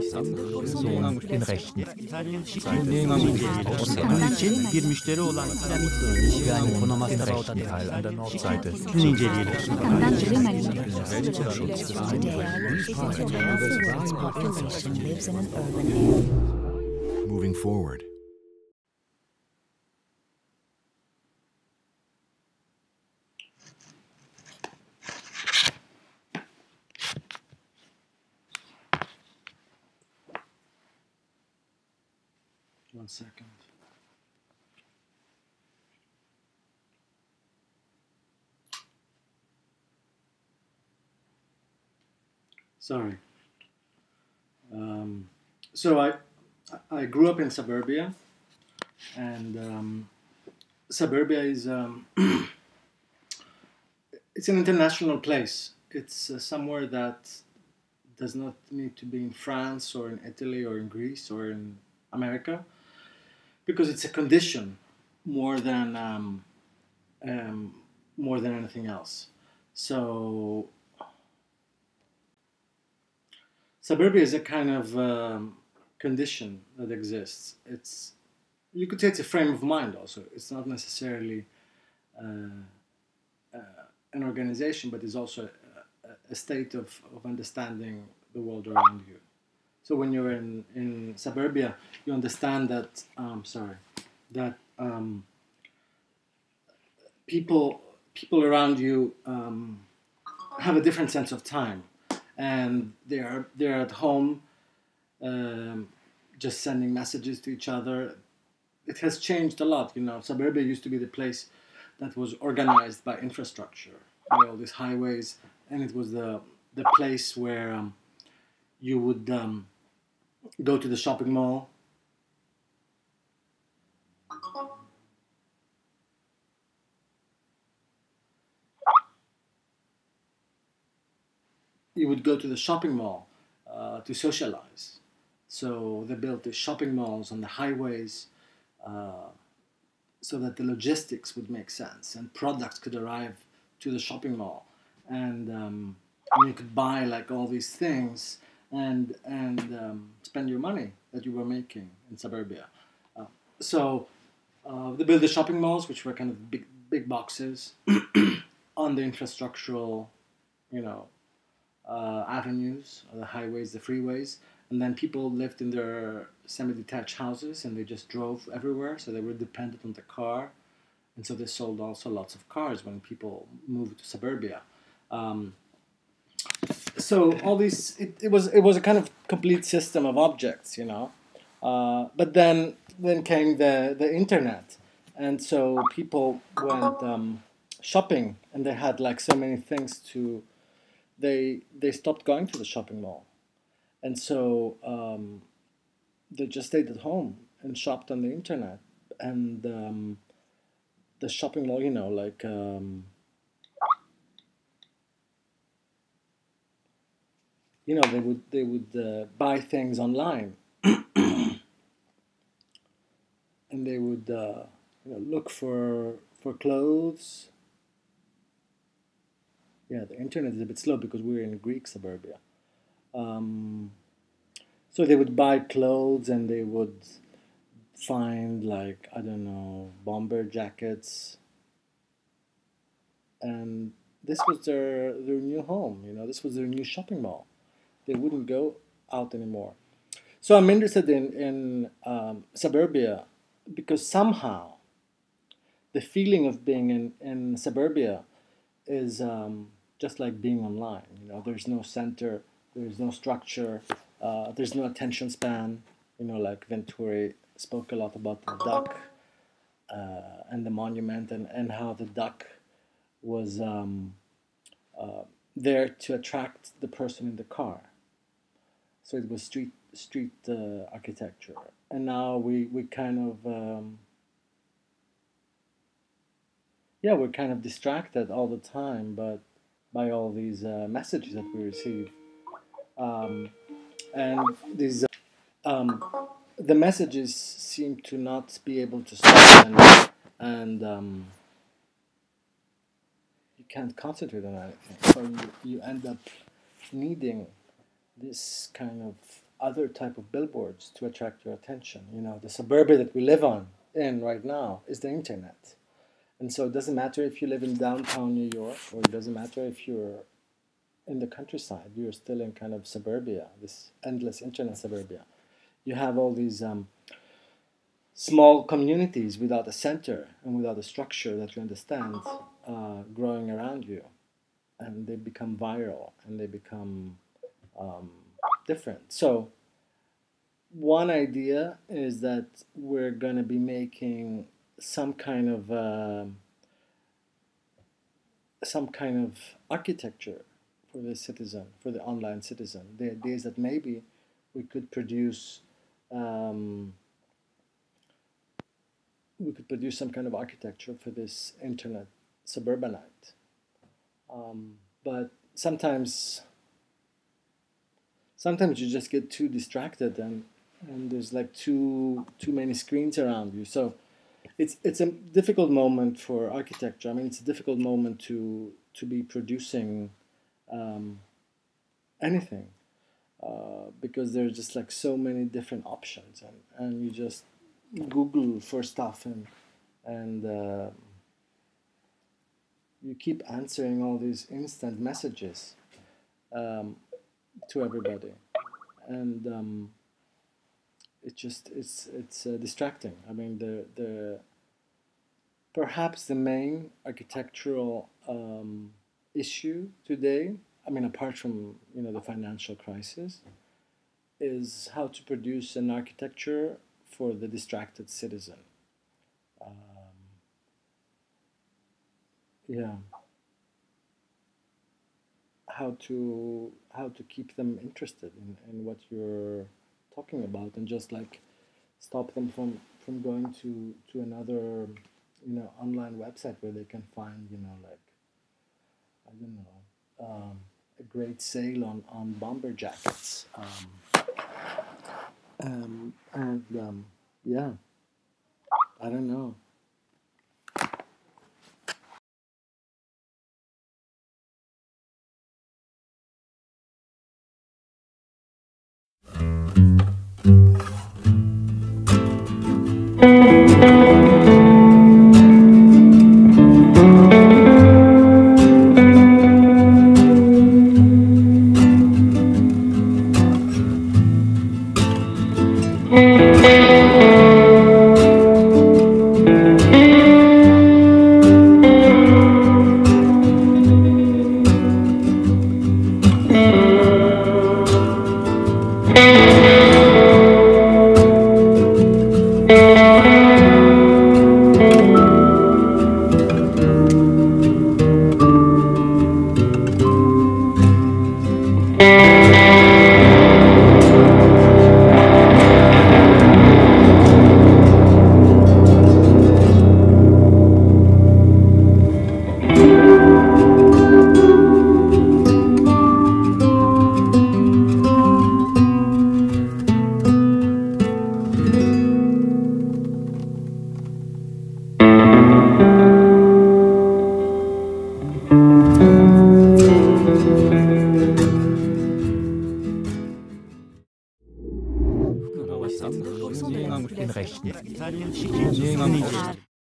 Person in Rechten. Bir müşteri olan Einen rechten Teil an der Nordseite. Moving forward. One second. Sorry. So I grew up in Suburbia, and Suburbia is it's an international place. It's somewhere that does not need to be in France or in Italy or in Greece or in America, because it's a condition more than anything else. So Suburbia is a kind of condition that exists. You could say it's a frame of mind also. It's not necessarily an organization, but it's also a state of understanding the world around you. So when you're in Suburbia, you understand that people around you have a different sense of time, and they're at home, just sending messages to each other. It has changed a lot, you know. Suburbia used to be the place that was organized by infrastructure, by all these highways, and it was the place where you would go to the shopping mall. You would go to the shopping mall to socialize. So they built the shopping malls on the highways so that the logistics would make sense and products could arrive to the shopping mall, and you could buy like all these things and spend your money that you were making in Suburbia. So they built the shopping malls, which were kind of big boxes on the infrastructural, avenues, the highways, the freeways, and then people lived in their semi-detached houses and they just drove everywhere, so they were dependent on the car, and so they sold also lots of cars when people moved to Suburbia. So all these, it was a kind of complete system of objects, but then came the internet, and so people went shopping, and they had like so many things to. They stopped going to the shopping mall, and so they just stayed at home and shopped on the internet. And the shopping mall, they would buy things online, and they would look for clothes. Yeah, the internet is a bit slow because we're in Greek Suburbia. So they would buy clothes and they would find, like, I don't know, bomber jackets. And this was their new home, this was their new shopping mall. They wouldn't go out anymore. So I'm interested in Suburbia because somehow the feeling of being in Suburbia is just like being online. There's no center, there's no structure, there's no attention span. Like Venturi spoke a lot about the duck and the monument, and how the duck was there to attract the person in the car. So it was street architecture, and now we kind of we're kind of distracted all the time, but by all these messages that we receive, and these the messages seem to not be able to stop, and you can't concentrate on anything. So you end up needing this kind of other type of billboards to attract your attention. You know, the suburbia that we live in right now is the internet. And so it doesn't matter if you live in downtown New York, or it doesn't matter if you're in the countryside, you're still in kind of suburbia, this endless internet suburbia. You have all these small communities without a center and without a structure that you understand growing around you. And they become viral and they become different. So one idea is that we're going to be making some kind of architecture for the citizen, for the online citizen. The idea is that maybe we could produce some kind of architecture for this internet suburbanite. But sometimes you just get too distracted and there's like too many screens around you. So it's a difficult moment for architecture. I mean, it's a difficult moment to be producing anything because there's just like so many different options, and you just Google for stuff and you keep answering all these instant messages to everybody, and it's distracting. I mean, the perhaps the main architectural issue today, I mean, apart from the financial crisis, is how to produce an architecture for the distracted citizen. Yeah. How to keep them interested in what you're talking about, and just like stop them from going to another online website where they can find like I don't know a great sale on bomber jackets and yeah, I don't know.